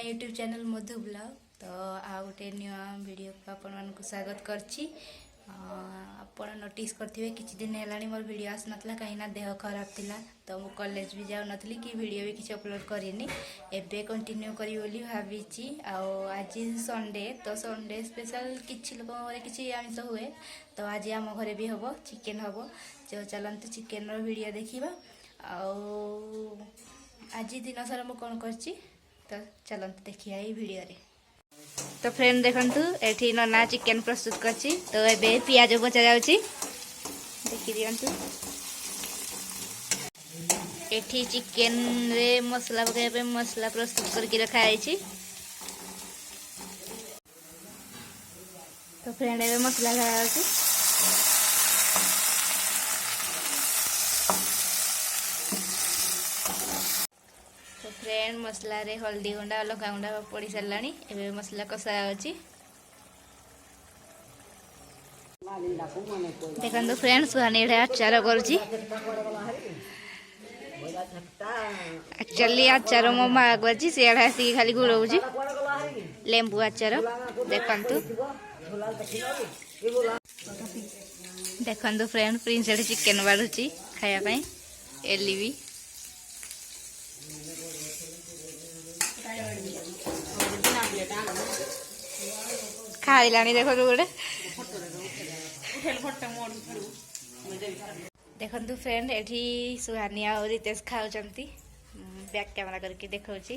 YouTube channel मधु blog. तो आ गोटे नुआ वीडियो को आपण स्वागत करछि। आपण नोटिस करथिबे किछि दिन हेलानी मोर वीडियो आस नथला कहीं ना देह खराब थिला तो मु कॉलेज भी जाउ नथली कि वीडियो भी किछि अपलोड करिनी। एबे कंटिन्यू करी बोली भाबिछि। आज संडे तो संडे स्पेशल किछि लोक घरे किछि आमिष हुए तो आज आम घरे भी हबो चिकेन हबो। जो चलंतु चिकेन रो वीडियो देखिबा। आज दिन सारा मुझे कौन कर तो चलते देखिए ये वीडियो रे। तो फ्रेंड देखंतु एठी नना चिकेन प्रस्तुत करछि। तो एबे पियाज बचा जाउछि देखि दियंतु। एठी चिकेन रे मसला पकाय पे मसला प्रस्तुत करके रखा है। तो फ्रेंड एबे मसला लगाउछि। तो फ्रेंड मसला रे हल्दी गुंडा लंका गुंडा पड़ी सारानी। एबे मसला कषा अछि। देखंतु फ्रेंड सुहानी एठे अचार करछि। एक्चुअली अचार मो मां करछि से एठे आसी खाली गुड़ौछि लेंबू अचार। देखंतु देखंतु फ्रेंड प्रिंस एठे चिकेन बाडुछि खाया पई। एली भी खाई लानी देखो गोटे देखंतु फ्रेंड एठी सुहानी और रितेश खाउचंती। बैक कैमरा करके देखौची।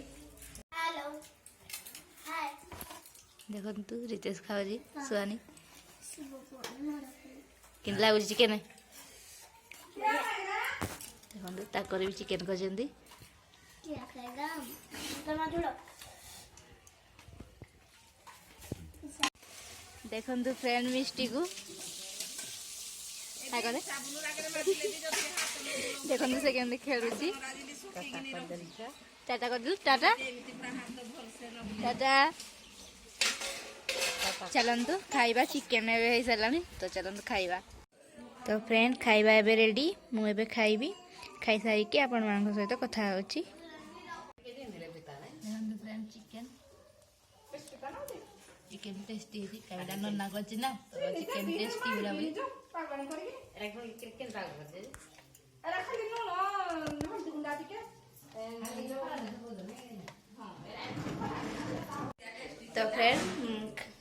देखंतु रितेश खाउची सुहानी किन लागुची चिकेन। देखंतु ताकर भी चिकेन करजंती। देखंतु फ्रेंड मिष्टी को देखंतु से केमते खेलुची। टाटा कर दू टाटा टाटा। चलंतु खाइबा चिकेन एबे हे सलानी तो चलंतु खाइबा। तो फ्रेंड खाइबा एबे रेडी मु एबे खाइबी। खाई सारी के आपण मानक सहित कथा होची। देखंतु फ्रेंड चिकेन चिकेन टेस्टी है कविता नन्ना करछि ना तो चिकेन टेस्टी होला बोली तो फ्रेंड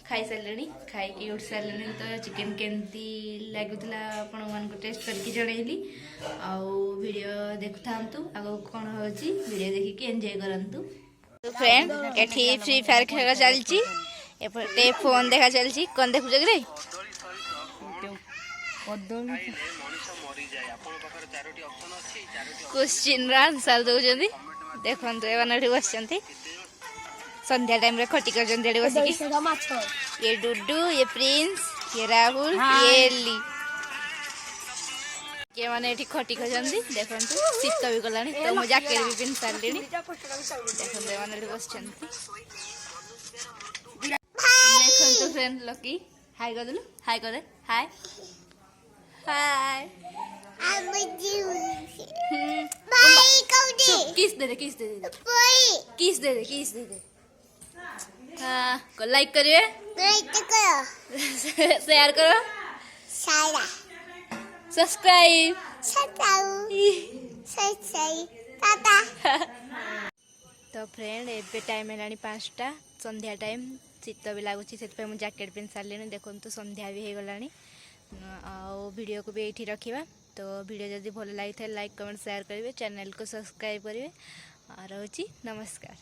खाई सारे खाई उठ सारे। तो चिकेन केमती लगुला आपण मान टेस्ट करके जणैली। वीडियो देखु थांतु आगो कौन होची वीडियो देखिके एंजॉय करंतु। तो फ्रेंड एठी फ्री फायर खेल चलची। एपटे फोन देखा चलची। कौन देखु जगरे क्वेश्चन आंसर दउजंती। देखंतु एवन एठी बसचंती संध्या टाइम रे खटी करजंती एठी बसिकी। ये डुडू ये प्रिंस ये राहुल ये एली के माने एठी खटी करजंती। देखंतु शीत भी गलानी तो मो जैकेट भी पिन सारलीनी। देखंतु एवन एठी बसचंती। देखंतु फ्रेंड लकी हाय कर दलु हाय कर दे हाय हाय किस दे किस दे किस दे किस दे। हाँ को लाइक करिए शेयर करो सब्सक्राइब तो फ्रेंड एबे टाइम है 5टा संध्या टाइम शीत भी लगुच से मुझे जैकेट पिन सारे। देखो तो संध्या भी हो गलानी। वीडियो को भी ये रखा। तो वीडियो जदि भल लगी लाइक कमेंट शेयर करेंगे चैनल को सब्सक्राइब करेंगे। रोची नमस्कार।